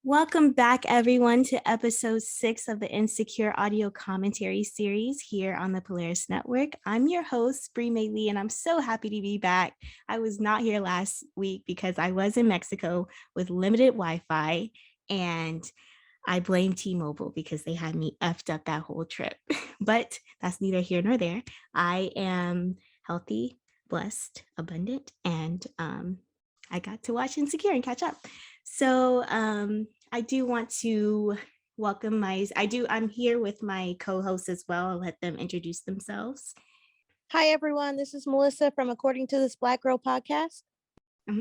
Welcome back, everyone, to episode 6 of the Insecure audio commentary series here on the Polaris Network. I'm your host, Bree Mei-Li, and I'm so happy to be back. I was not here last week because I was in Mexico with limited Wi-Fi, and I blame T-Mobile because they had me effed up that whole trip. But that's neither here nor there. I am healthy, blessed, abundant, and I got to watch Insecure and catch up. So I do want to welcome I'm here with my co-hosts as well. I'll let them introduce themselves. Hi, everyone. This is Melissa from According to This Black Girl podcast.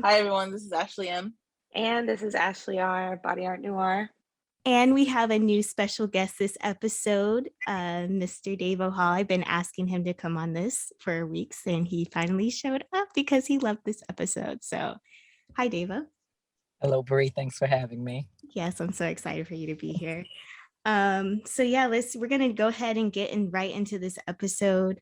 Hi, everyone. This is Ashley M. And this is Ashley R, Body Art Noir. And we have a new special guest this episode, Mr. Davo Hall. I've been asking him to come on this for weeks, and he finally showed up because he loved this episode. So, hi, Davo. Hello, Bree. Thanks for having me. Yes, I'm so excited for you to be here. So yeah, we're gonna go ahead and get right into this episode.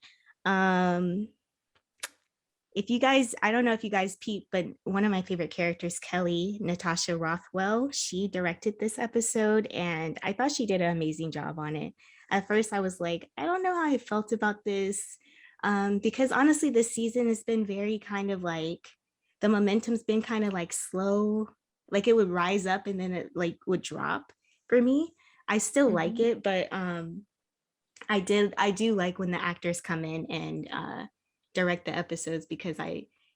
If you guys, I don't know if you guys peeped, but one of my favorite characters, Kelly, Natasha Rothwell, she directed this episode, and I thought she did an amazing job on it. At first, I was like, I don't know how I felt about this, because honestly, this season has been very kind of like, the momentum's been kind of like slow. Like it would rise up and then it like would drop for me. I still like it, but I do like when the actors come in and direct the episodes, because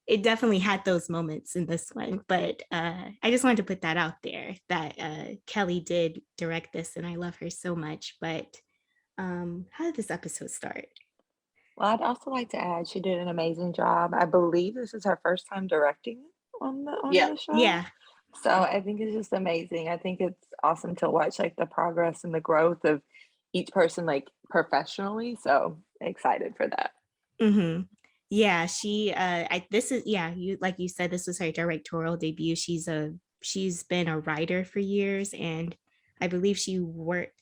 it definitely had those moments in this one. But I just wanted to put that out there that Kelly did direct this, and I love her so much. But how did this episode start? Well, I'd also like to add she did an amazing job. I believe this is her first time directing on the show. Yeah. So I think it's just amazing. I think it's awesome to watch like the progress and the growth of each person like professionally. So excited for that. Mm-hmm. Yeah, you like you said, this was her directorial debut. She's been a writer for years, and I believe she worked,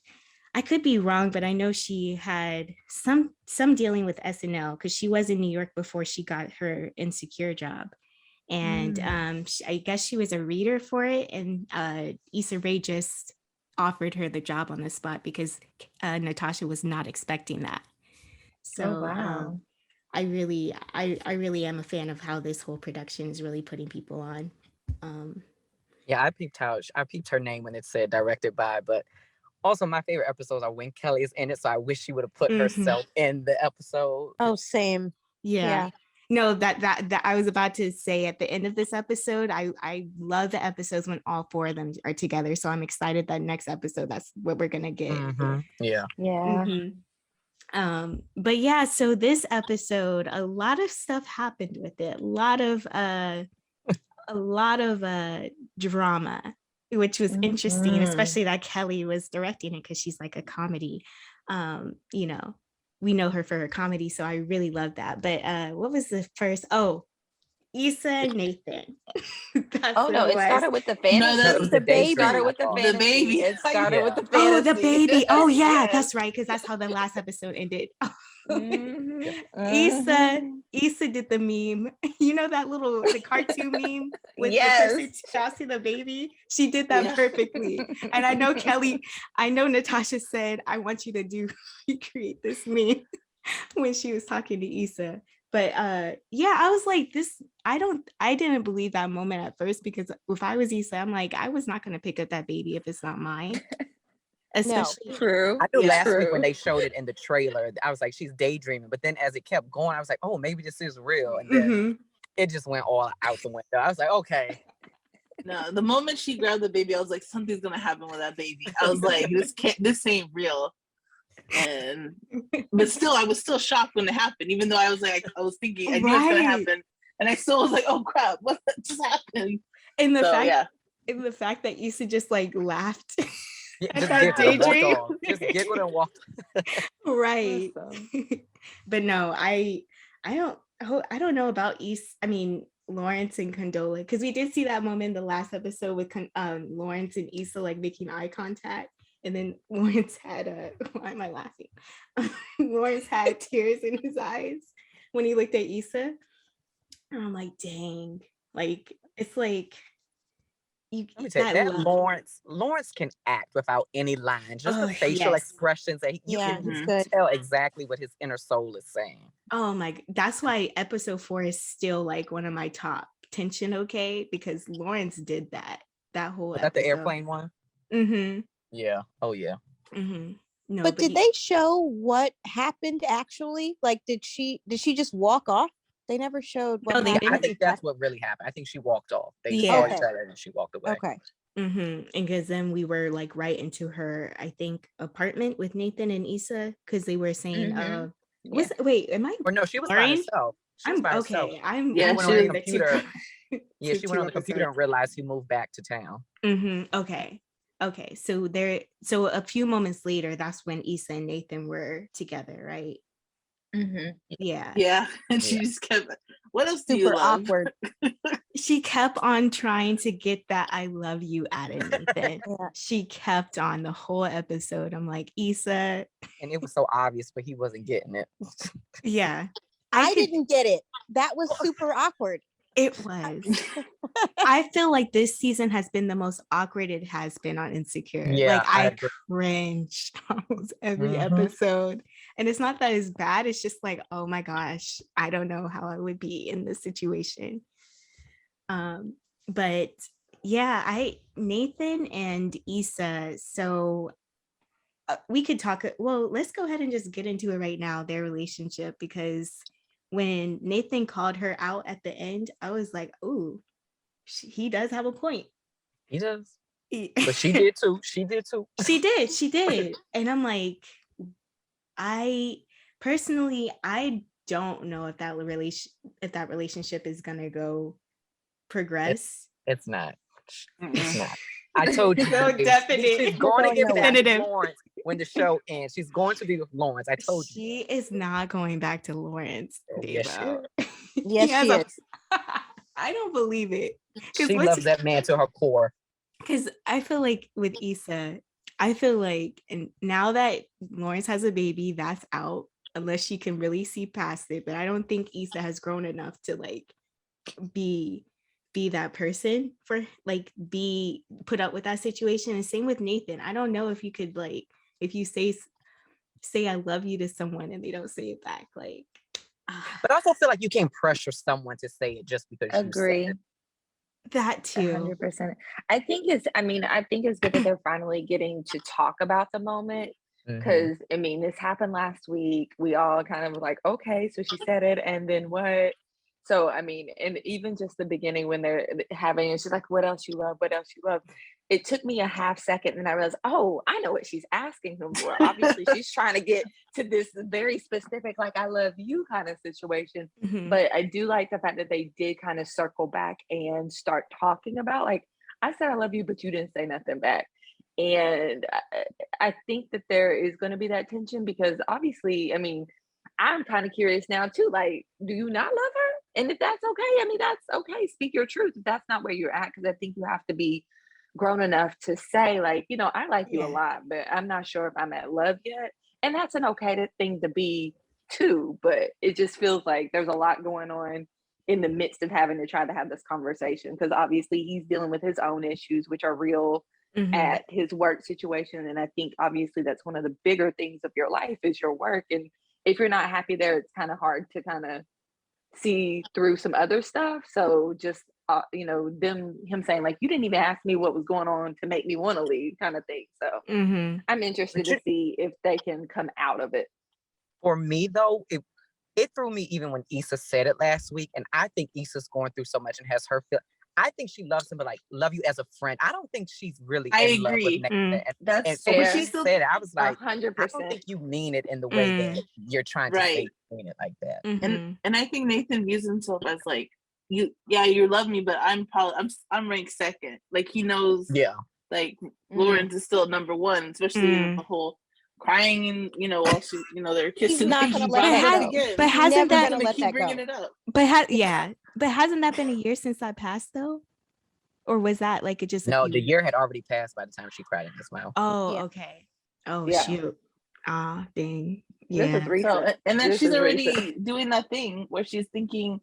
I could be wrong, but I know she had some dealing with SNL because she was in New York before she got her Insecure job. And I guess she was a reader for it, and Issa Rae just offered her the job on the spot because Natasha was not expecting that. So wow. I really am a fan of how this whole production is really putting people on. Yeah, I peeped her name when it said directed by, but also my favorite episodes are when Kelly is in it. So I wish she would have put herself in the episode. Oh, same. Yeah. No, that I was about to say at the end of this episode, I love the episodes when all four of them are together. So I'm excited that next episode, that's what we're gonna get. Yeah. But yeah, so this episode, a lot of stuff happened with it. A lot of drama, which was interesting, especially that Kelly was directing it because she's like a comedy. We know her for her comedy, so I really love that. But what was the first? Oh, Issa and Nathan. It started with the fantasy. No, that was the baby. It started with the fantasy. The baby. It started with the fantasy. Oh, the baby. Oh, yeah, Yes. that's right, because that's how the last episode ended. Issa did the meme. You know that the cartoon meme with the person tossing the baby? She did that perfectly. And I know Natasha said, I want you to recreate this meme when she was talking to Issa. But I was like, I didn't believe that moment at first, because if I was Issa, I'm like, I was not going to pick up that baby if it's not mine. Especially True. I knew last week when they showed it in the trailer, I was like, she's daydreaming. But then as it kept going, I was like, oh, maybe this is real. And then it just went all out the window. I was like, okay. No, the moment she grabbed the baby, I was like, something's gonna happen with that baby. I was like, this ain't real. But still, I was still shocked when it happened, even though I was thinking I knew it's gonna happen, and I still was like, oh crap, what just happened? And the fact that Issa just like laughed. Just giggled and walked. Right. But no, I don't know about Lawrence and Condola, because we did see that moment in the last episode with Lawrence and Issa like making eye contact, and then Lawrence had why am I laughing? Lawrence had tears in his eyes when he looked at Issa, and I'm like, dang, like it's like Let me tell you, that that look. Lawrence can act without any lines. Just the Oh, facial yes. expressions that Yeah, you he's Mhm. can good. tell exactly what his inner soul is saying. Oh my, that's why episode 4 is still like one of my top tension, okay? Because Lawrence did that whole Was that the episode. airplane one? Mm-hmm. Yeah. Oh yeah. Mm-hmm. No, But did he, they show what happened actually? Like, did she just walk off? They never showed what No, they happened. I didn't. think that's what really happened. I think she walked off. They Yeah. saw Okay. each other and she walked away. Okay. Mm-hmm. And because then we were like right into her, I think, apartment with Nathan and Issa, because they were saying, Mhm. was wait, am I Or no, she was by boring? herself. She was I'm by herself. okay. I'm Yeah, I'm went on the boring to two, computer. Yeah, to she went two on the computer and episodes. realized he moved back to town. Okay. Okay. So a few moments later, that's when Issa and Nathan were together, right? Mhm. Yeah. Yeah, and she Yeah. just kept. What else do you Super love? awkward. She kept on trying to get that I love you out of Nathan. Yeah. She kept on the whole episode. I'm like, Issa, And it was so obvious, but he wasn't getting it. yeah. I didn't get it. That was super awkward. It was. I feel like this season has been the most awkward it has been on Insecure. Yeah, Like I I agree. cringed almost every Mhm. episode. And it's not that it's bad. It's just like, oh my gosh, I don't know how I would be in this situation. But yeah, Nathan and Issa, so we could talk. Well, let's go ahead and just get into it right now, their relationship, because when Nathan called her out at the end, I was like, "Ooh, he does have a point." He does. He- But she did too. She did too. she did, and I'm like, I personally, I don't know if that relationship is gonna go progress. It's not. It's Mm-mm. not. I told you. So She's definite. going to Going get back with Definitive. Lawrence when the show ends. She's going to be with Lawrence. I told you. She is not going back to Lawrence, Oh, yes, she Davo. Yes, He has she a- is. I don't believe it. She loves that man to her core. Because I feel like with Issa, I feel like, and now that Lawrence has a baby, that's out unless she can really see past it. But I don't think Issa has grown enough to like be that person for like be put up with that situation. And same with Nathan. I don't know if you could like if you say I love you to someone and they don't say it back, like But I also feel like you can't pressure someone to say it just because you said Agree. it. that too. 100%. I think it's good that they're finally getting to talk about the moment. Mhm. Because this happened last week. We all kind of were like, okay, so she said it, and then what? So and even just the beginning when they're having, and she's like, "What else you love? What else you love?" It took me a half second, and I realized, oh, I know what she's asking him for. Obviously, she's trying to get to this very specific, like, "I love you" kind of situation. Mhm. But I do like the fact that they did kind of circle back and start talking about, like, I said I love you, but you didn't say nothing back. And I think that there is going to be that tension because obviously, I'm kind of curious now too. Like, do you not love her? And if that's okay, that's okay. Speak your truth. If that's not where you're at, because I think you have to be grown enough to say, like, I like you a Yeah. lot, but I'm not sure if I'm at love yet. And that's an okay thing to be too. But it just feels like there's a lot going on in the midst of having to try to have this conversation because obviously he's dealing with his own issues, which are real Mhm. at his work situation. And I think obviously that's one of the bigger things of your life is your work. And if you're not happy there, it's kind of hard to kind of see through some other stuff. So just him saying like, you didn't even ask me what was going on to make me want to leave kind of thing. So Mhm. I'm interested But to see if they can come out of it. For me though, it threw me even when Issa said it last week, and I think Issa's going through so much and has her feel. I think she loves him, but like love you as a friend. I don't think she's really I in love agree. with Nathan. That's And so when fair. she said it, I was like, I don't 100%. think you mean it in the way that you're trying to say Right. you mean it like that. Mhm. And I think Nathan views himself as like you love me, but I'm ranked second. Like he knows Yeah. like Lawrence is still number one, especially in the whole crying and while she they're kissing. not like, gonna he let brought that it up go. again. But He's hasn't never that- gonna gonna let keep that bringing go. it up. But hasn't that been a year since that passed though? Or was that like it just a No, few the weeks? year had already passed by the time she cried in his mouth. Oh, Yeah. okay. Oh Yeah. shoot. Ah, dang. This Yeah. is recent. So and then This she's is already recent. doing that thing where she's thinking,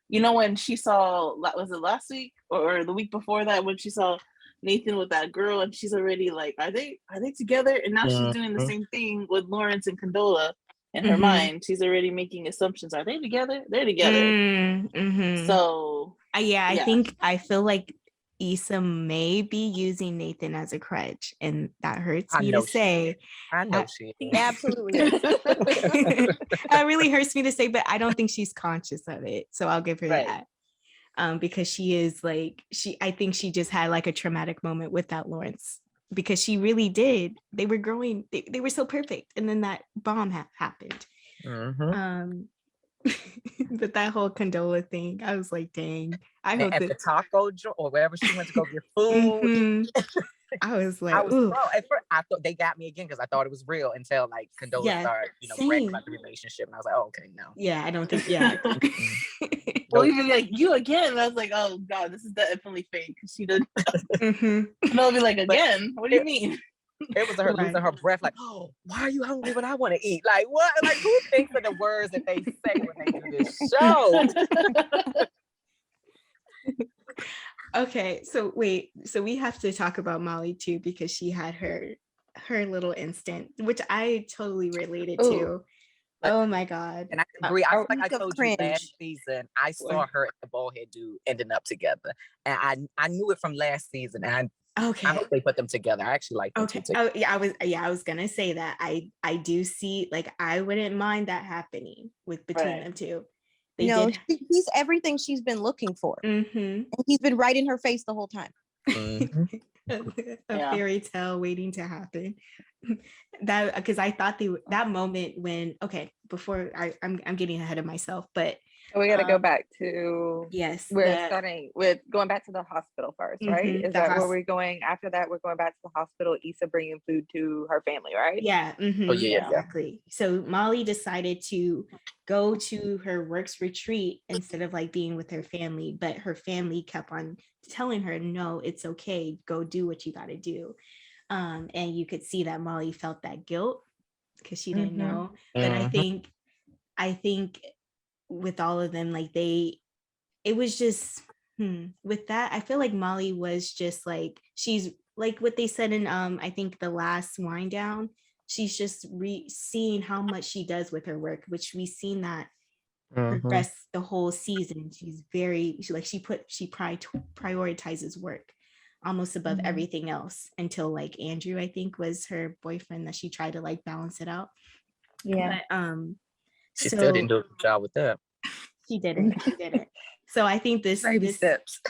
when she saw, was it last week or the week before that when she saw Nathan with that girl, and she's already like, are they together? And now she's doing the same thing with Lawrence and Condola in her mind. She's already making assumptions. Are they together? They're together. So yeah, I feel like Issa may be using Nathan as a crutch, and that hurts me to say. I know she is. Absolutely. is. That really hurts me to say, but I don't think she's conscious of it. So I'll give her that. Because she is like, I think she just had like a traumatic moment with that Lawrence, because she really did. They were growing, they were so perfect. And then that bomb happened. But that whole Condola thing, I was like, dang. I hope at the taco joint or wherever she went to go get food. I was like, at first, I thought they got me again because I thought it was real until like Condola started, bragging about the relationship, and I was like, oh, okay, no. Yeah, I don't think. Well, even like you again, I was like, oh god, this is definitely fake. She did. And I'll be like, again, what do you mean? It was her losing her breath, like, oh, why are you hungry when I want to eat? Like, what? Like, who thinks of the words that they say when they do this show? Okay, so wait, so we have to talk about Molly too, because she had her little instant, which I totally related to. Oh my god. And I agree. I told you last season, I saw her and the baldhead dude ending up together, and I knew it from last season, and I hope they put them together. I actually like them together. Oh yeah, I was gonna say that I do see, like, I wouldn't mind that happening between them two. He's everything she's been looking for. And he's been right in her face the whole time. A fairy tale waiting to happen. That, because I thought that moment when, before I'm getting ahead of myself, but we got to go back to, we're starting with going back to the hospital first, right? Is that where we're going? After that, we're going back to the hospital, Issa bringing food to her family, right? Yeah. Exactly. So Molly decided to go to her works retreat instead of like being with her family, but her family kept on telling her, no, it's okay, go do what you got to do. And you could see that Molly felt that guilt because she didn't know. But I think with all of them, like it was just with that, I feel like Molly was just like, she's like what they said in I think the last wind down, she's just seeing how much she does with her work, which we've seen that progress the whole season. She prioritizes work almost above everything else, until like Andrew, I think, was her boyfriend, that she tried to like balance it out. But she still didn't do a good job with that. She didn't. So I think this steps.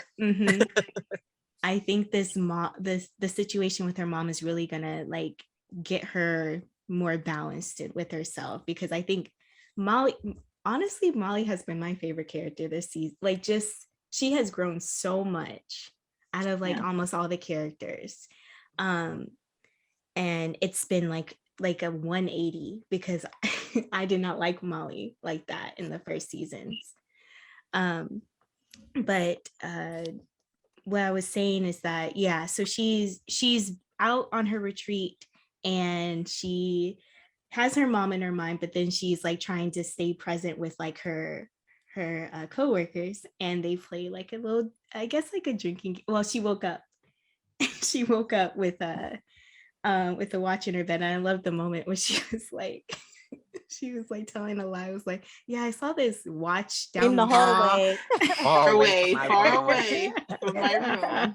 I think the situation with her mom is really gonna like get her more balanced with herself, because I think Molly has been my favorite character this season. Like, just, she has grown so much out of like almost all the characters. And it's been like a 180, because I did not like Molly like that in the first seasons. But what I was saying is that, so she's out on her retreat, and she has her mom in her mind, but then she's like trying to stay present with like her co-workers, and they play like a little, I guess, like a drinking. Well, she woke up with a watch in her bed, and I love the moment when she was like telling a lie. I was like, yeah, I saw this watch down in the hallway. Far away from my room.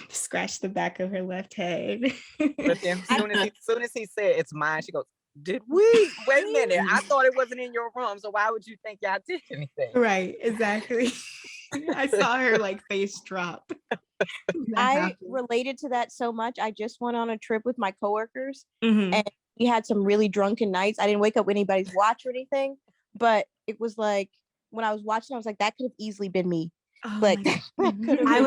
Scratch the back of her left head. But then as soon as he said it's mine, she goes, did we? Wait a minute, I thought it wasn't in your room, so why would you think y'all did anything? Right, exactly. I saw her like face drop. I related to that so much. I just went on a trip with my coworkers, and we had some really drunken nights. I didn't wake up with anybody's watch or anything, but it was like, when I was watching, I was like, that could have easily been me. I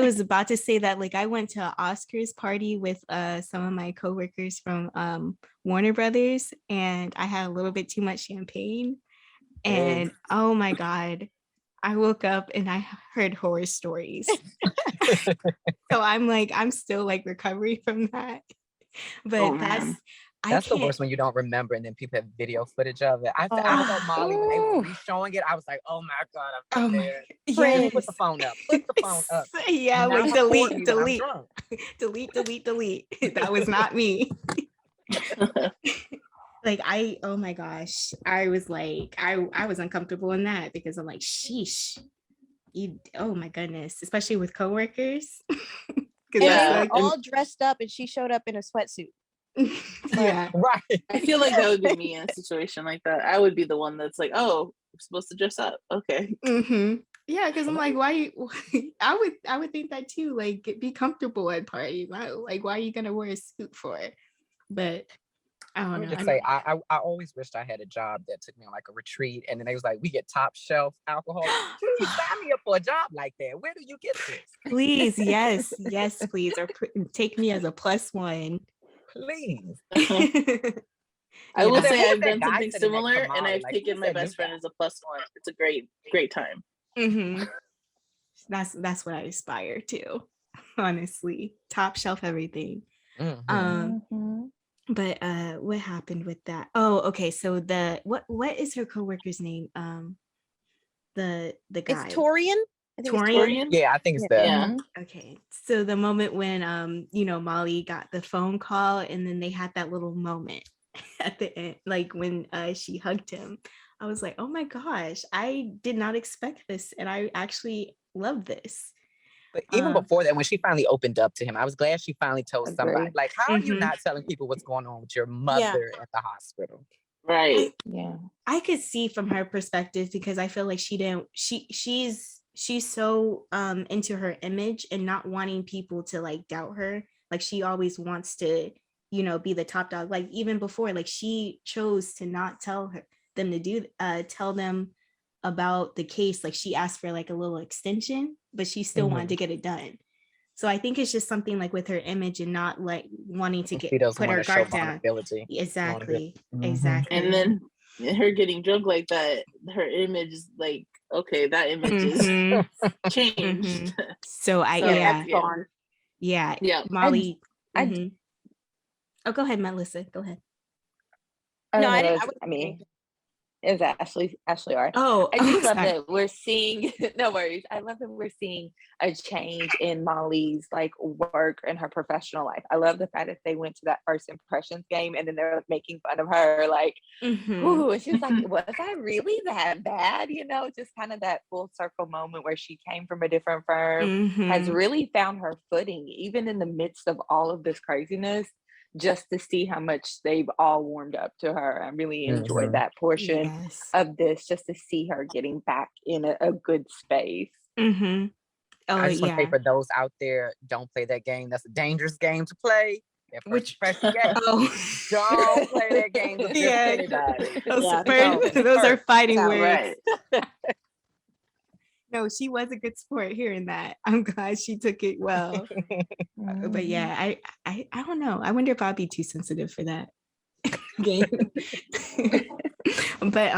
was about to say that, like, I went to an Oscars party with some of my coworkers from Warner Brothers, and I had a little bit too much champagne, and oh my god, I woke up and I heard horror stories. So I'm still like recovering from that. But That's the worst when you don't remember and then people have video footage of it. I felt Molly when they were re-showing it. I was like, oh my God, I've been there. Yeah. Put the phone up. Put the phone up. Yeah, like delete. Delete. That was not me. Like oh my gosh. I was like, I was uncomfortable in that because I'm like, sheesh. Oh my goodness, especially with coworkers. And they were all dressed up and she showed up in a sweatsuit. Yeah, right. I feel like that would be me in a situation like that. I would be the one that's like, oh, I'm supposed to dress up. Okay. Yeah, because I'm like, why? I would think that too. Like, be comfortable at parties. Like, why are you gonna wear a suit for it? But I don't know. Just say I always wished I had a job that took me on like a retreat, and then they was like, we get top shelf alcohol. Please sign me up for a job like that. Where do you get this? Please, yes, please, or take me as a +1, please. I will say I've done something similar, and I've taken my best friend as a +1. It's a great time. That's what I aspire to, honestly. Top shelf everything. But what happened with that? Oh, okay. So what is her coworker's name? The guy. It's Torian. Torian? Yeah, I think it's that. Yeah. Okay. So the moment when Molly got the phone call and then they had that little moment at the end, like when she hugged him, I was like, oh my gosh, I did not expect this, and I actually love this. But even before that, when she finally opened up to him, I was glad she finally told somebody. Like, how are you not telling people what's going on with your mother at the hospital? Right. Yeah. I could see from her perspective because I feel like she's so into her image and not wanting people to like doubt her. Like she always wants to, be the top dog. Like even before, like she chose to not tell them about the case. Like she asked for like a little extension, but she still wanted to get it done. So I think it's just something like with her image and not like wanting to put her guard down. Exactly. Exactly. And then her getting drunk like that, her image is like, okay, that image is changed. So Molly. Oh, go ahead, Melissa. Go ahead. Is Ashley R. Oh, I just love that we're seeing no worries. I love that we're seeing a change in Molly's like work and her professional life. I love the fact that they went to that first impressions game and then they're like, making fun of her, like, ooh, and she was like, was I really that bad? Just kind of that full circle moment where she came from a different firm, has really found her footing, even in the midst of all of this craziness. Just to see how much they've all warmed up to her. I really enjoyed that portion of this, just to see her getting back in a good space. Oh, I just want to say for those out there, don't play that game. That's a dangerous game to play. Which don't play that game with anybody. Those are fighting words. Right. No, she was a good sport hearing that. I'm glad she took it well. But yeah, I don't know. I wonder if I'll be too sensitive for that game. But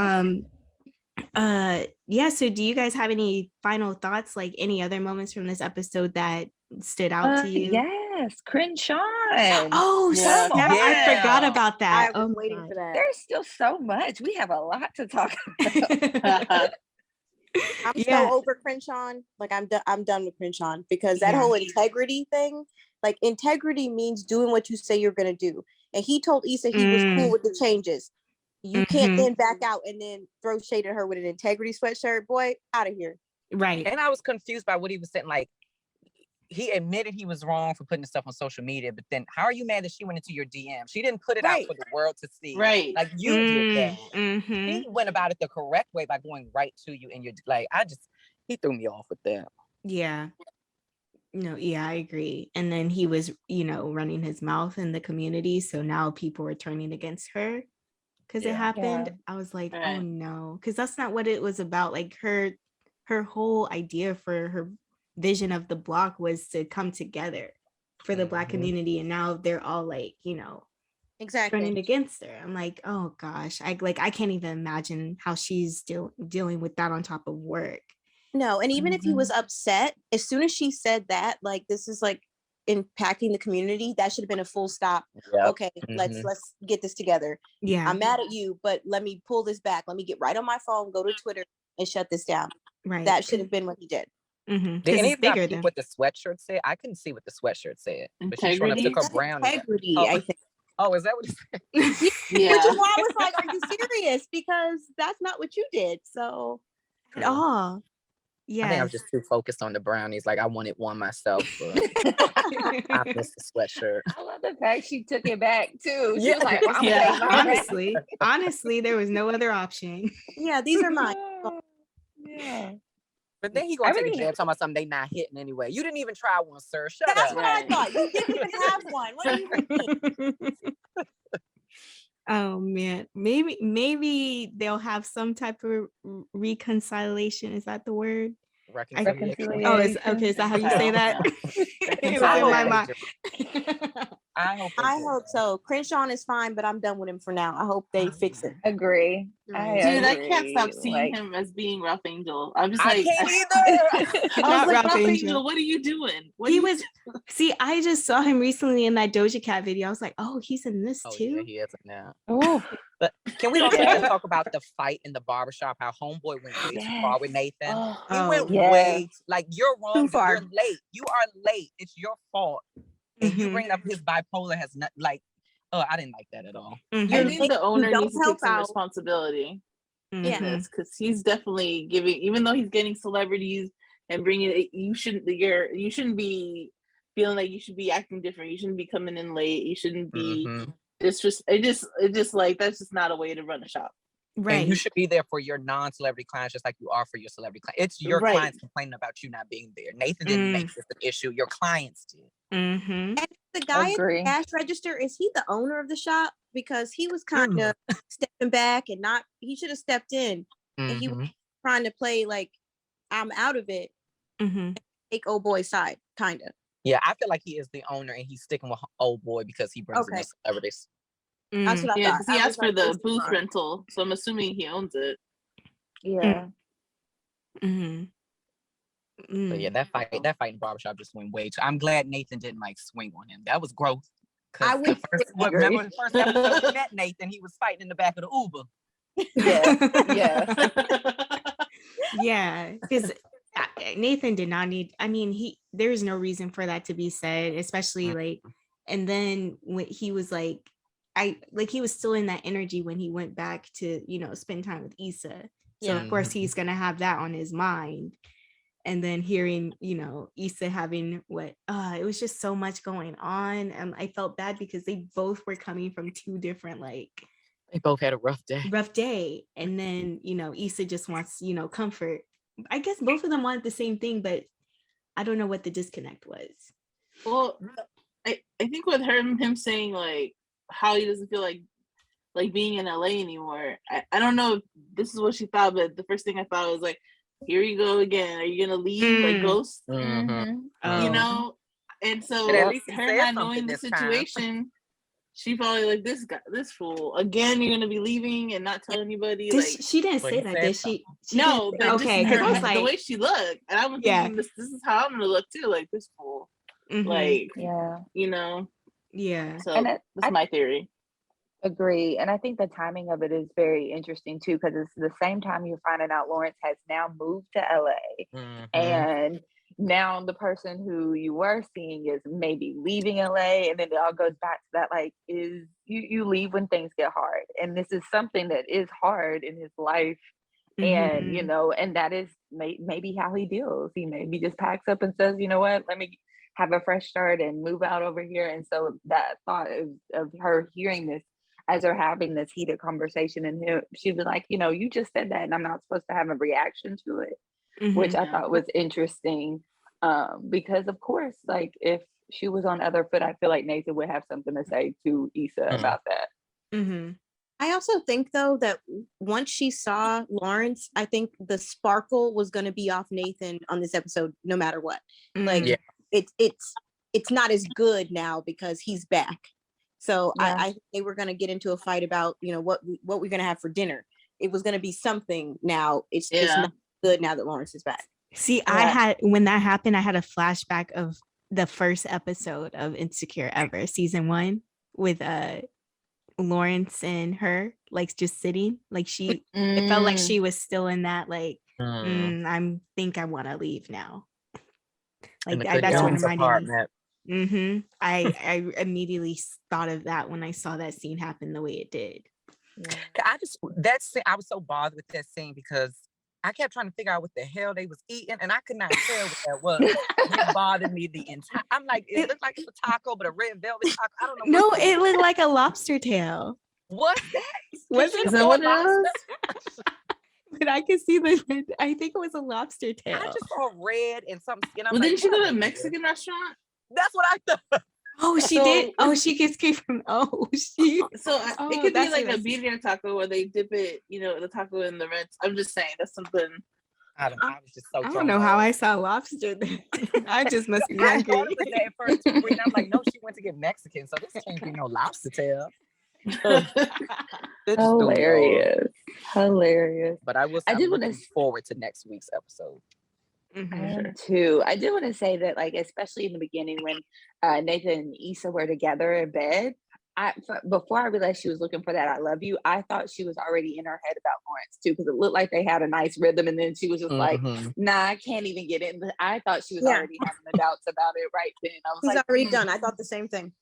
so do you guys have any final thoughts, like any other moments from this episode that stood out to you? Yes, Crenshaw. Oh, yeah. I forgot about that. I was waiting for that. There's still so much. We have a lot to talk about. I'm so over Crenshaw. Like I'm done with Crenshaw because that whole integrity thing, like integrity means doing what you say you're gonna do. And he told Issa he was cool with the changes. You can't then back out and then throw shade at her with an integrity sweatshirt. Boy, out of here. Right. And I was confused by what he was saying. Like he admitted he was wrong for putting stuff on social media, but then how are you mad that she went into your DM? She didn't put it out for the world to see. Right. Like you did that. He went about it the correct way by going right to you and you're like, he threw me off with that. Yeah. No, yeah, I agree. And then he was, running his mouth in the community. So now people are turning against her because it happened. I was like, oh no, because that's not what it was about. Like her whole idea for her vision of the block was to come together for the Black community, and now they're all like turning against her. I'm like, oh gosh, I can't even imagine how she's dealing with that on top of work. No, and even if he was upset, as soon as she said that, like, this is like impacting the community, that should have been a full stop. Yep. Okay, let's get this together. Yeah, I'm mad at you, but let me pull this back. Let me get right on my phone, go to Twitter, and shut this down. right. That should have been what he did. Did any of y'all peep what the sweatshirt said? I couldn't see what the sweatshirt said. But she sort of took her brownie. Integrity, I think. Oh, is that what it said? Yeah. Which is why I was like, are you serious? Because that's not what you did. So, oh, yeah. I think I was just too focused on the brownies. Like I wanted one myself, but I missed the sweatshirt. I love the fact she took it back too. She Yeah. was like, well, honestly, there was no other option. Yeah, these are mine. Yeah. But then he gonna take a jab talking about something they not hitting anyway. You didn't even try one, sir. Shut That's up. what I thought. You didn't even have one. What do you mean? Oh man, maybe they'll have some type of reconciliation. Is that the word? Reconciliation. Oh, is that how you say that? It was in my mind. I hope so. Crenshaw is fine, but I'm done with him for now. I hope they fix it. Agree. Dude, I can't stop seeing him as being Rough Angel. I'm just I like, can't either. I was like, Rough Angel, what are you doing? See, I just saw him recently in that Doja Cat video. I was like, oh, he's in this too. Yeah, he is now. Oh, but can we also just talk about the fight in the barbershop? How homeboy went way too far with Nathan. He went way like you're wrong. Too far. You're late. You are late. It's your fault. And you bring up his bipolar has not like. Oh, I didn't like that at all. I think the owner needs to take some responsibility. Yeah, because he's definitely giving, even though he's getting celebrities and bringing it, you shouldn't be feeling like you should be acting different. You shouldn't be coming in late. You shouldn't be. It's just like that's just not a way to run a shop. Right. And you should be there for your non-celebrity clients just like you are for your celebrity clients. It's your clients complaining about you not being there. Nathan didn't make this an issue. Your clients did. And the guy at the cash register, is he the owner of the shop? Because he was kind of stepping back and he should have stepped in. And he was trying to play like, I'm out of it. And take old boy's side, kind of. Yeah, I feel like he is the owner and he's sticking with old boy because he brings in the celebrities. That's what I thought. Because he asked for the booth rental, so I'm assuming he owns it. Yeah. But yeah, that fight in the barbershop just went way too. I'm glad Nathan didn't like swing on him. That was gross. Remember the first episode we met Nathan, he was fighting in the back of the Uber. Yeah, because Nathan did not need. I mean, there's no reason for that to be said, especially like. And then when he was like, he was still in that energy when he went back to spend time with Issa. So of course he's gonna have that on his mind. And then hearing, Issa having it was just so much going on. I felt bad because they both were coming from two different, they both had a rough day. And then, Issa just wants, comfort. I guess both of them wanted the same thing, but I don't know what the disconnect was. Well, I think with him saying like how he doesn't feel like being in LA anymore. I don't know if this is what she thought, but the first thing I thought was like, here you go again. Are you gonna leave like Ghost? And so her not knowing the situation, she probably like this fool again. You're gonna be leaving and not tell anybody. She didn't say that, did she? No, but okay. Because I was like, the way she looked, and I was thinking this is how I'm gonna look too. Like this fool, like yeah. So that's my theory. Agree. And I think the timing of it is very interesting too, because it's the same time you're finding out Lawrence has now moved to LA. And now the person who you were seeing is maybe leaving LA. And then it all goes back to that, like, is you leave when things get hard. And this is something that is hard in his life. And, and that is maybe how he deals. He maybe just packs up and says, you know what, let me have a fresh start and move out over here. And so that thought of her hearing this as they're having this heated conversation, and she'd be like, you just said that and I'm not supposed to have a reaction to it, which I thought was interesting. Because of course, like if she was on other foot, I feel like Nathan would have something to say to Issa about that. I also think though that once she saw Lawrence, I think the sparkle was going to be off Nathan on this episode, no matter what. It's not as good now because he's back. So I think they were going to get into a fight about, what we're going to have for dinner. It was going to be something. Now it's just not good now that Lawrence is back. See, when that happened, I had a flashback of the first episode of Insecure ever, season 1, with Lawrence and her like just sitting, like it felt like she was still in that like I think I want to leave now. Like that's what reminded me. I immediately thought of that when I saw that scene happen the way it did. I was so bothered with that scene because I kept trying to figure out what the hell they was eating, and I could not tell what that was. It bothered me the entire. I'm like, it looked like a taco, but a red velvet taco. I don't know. No, it looked like a lobster tail. What's that? Is that what it was? But I could see I think it was a lobster tail. I just saw red and something skin. Well, didn't she go to a Mexican restaurant? That's what I thought. Oh, she did. Oh, she gets came from. Oh, she. So it could be like a birria taco where they dip it, the taco in the red. I'm just saying that's something. I don't know. I was just so. I don't know how I saw lobster. I just must be hungry. I thought it was that at first too, and I'm like, no, she went to get Mexican, so this can't be no lobster tail. Hilarious. But I'm looking forward to next week's episode. Too. I did want to say that, like, especially in the beginning when Nathan and Issa were together in bed, before I realized she was looking for that "I love you," I thought she was already in her head about Lawrence too, because it looked like they had a nice rhythm, and then she was just like, "Nah, I can't even get it." I thought she was already having the doubts about it right then. I was like, already done. I thought the same thing.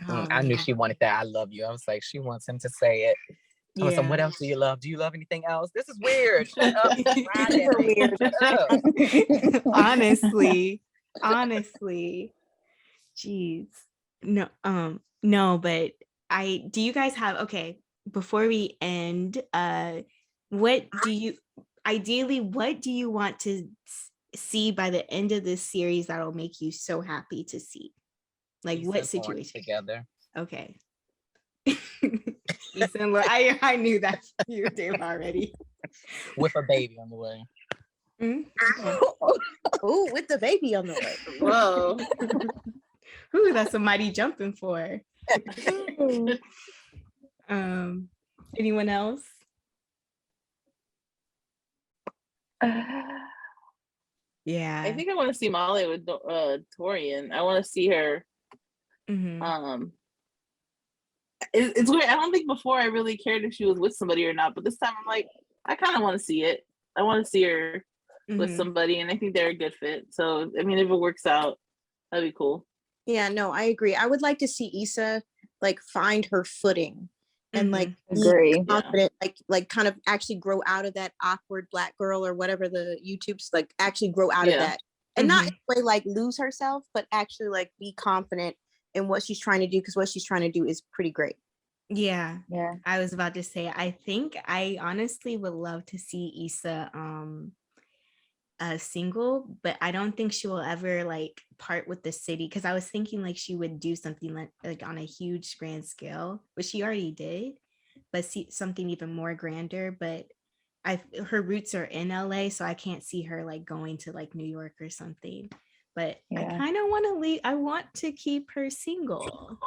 I knew she wanted that "I love you." I was like, she wants him to say it. Yeah. So what else do you love? Do you love anything else? This is weird. Shut up. Shut up. Honestly. Jeez. No, but do you guys have, okay, before we end, what do you want to see by the end of this series that'll make you so happy to see? Like what situation? Together. Okay. I knew that you did already. With a baby on the way. Oh, with the baby on the way. Whoa. Ooh, that's a mighty jumping for. Anyone else? Yeah. I think I want to see Molly with Torian. I want to see her. It's weird. I don't think before I really cared if she was with somebody or not, but this time I'm like, I kind of want to see it. I want to see her with somebody, and I think they're a good fit. So, I mean, if it works out, that'd be cool. Yeah, no, I agree. I would like to see Issa like find her footing and like agree, confident, like kind of actually grow out of that awkward Black girl or whatever the YouTube's like, actually grow out of that, and not in a way like lose herself, but actually like be confident in what she's trying to do, because what she's trying to do is pretty great. Yeah. I was about to say, I think I honestly would love to see Issa single, but I don't think she will ever like part with the city, because I was thinking like she would do something like on a huge grand scale, which she already did, but see something even more grander. But her roots are in LA, so I can't see her like going to like New York or something. But I kind of want to leave. I want to keep her single.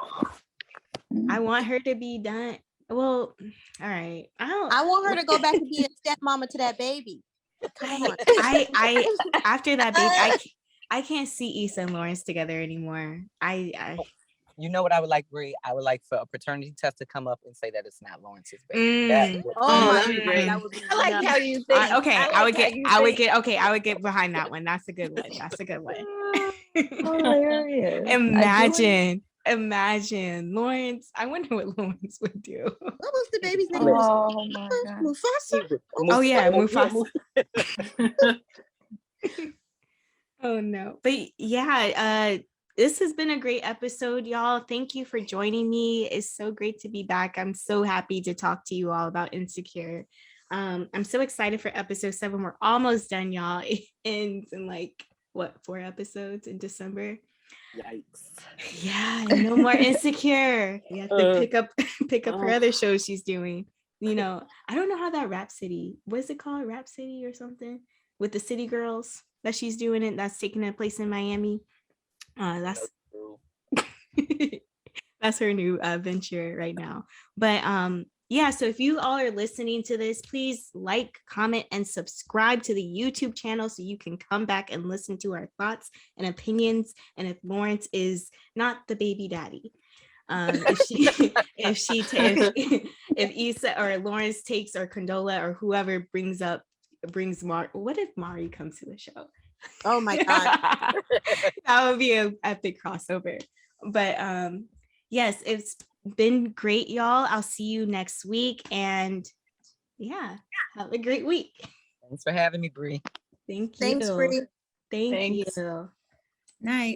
I want her to be done. Well, all right. I want her to go back and be a stepmama to that baby. Come on. I after that baby, I can't see Issa and Lawrence together anymore. You know what I would like, Bree? I would like for a paternity test to come up and say that it's not Lawrence's baby. That'd be great. I like how you think. I would get behind that one. That's a good one. Hilarious. Imagine Lawrence. I wonder what Lawrence would do. What was the baby's name? Oh my God. Mufasa? Oh yeah, Mufasa. Oh no. But yeah, this has been a great episode, y'all. Thank you for joining me. It's so great to be back. I'm so happy to talk to you all about Insecure. I'm so excited for episode 7. We're almost done, y'all. It ends in like 4 episodes in December. Yikes. Yeah, no more Insecure. You have to pick up her other shows she's doing. I don't know how that Rhapsody, what is it called? Rhapsody or something? With the City Girls that she's doing it, that's taking a place in Miami. That's that's her new venture right now. But yeah, so if you all are listening to this, please like, comment, and subscribe to the YouTube channel so you can come back and listen to our thoughts and opinions. And if Lawrence is not the baby daddy, if Issa or Lawrence takes, or Condola or whoever brings Mari. What if Mari comes to the show? Oh my god. That would be an epic crossover. But yes, it's been great, y'all. I'll see you next week, and yeah, have a great week. Thanks for having me, Bree. Thank you. Thanks, Bree. Thank Thanks. you. Night.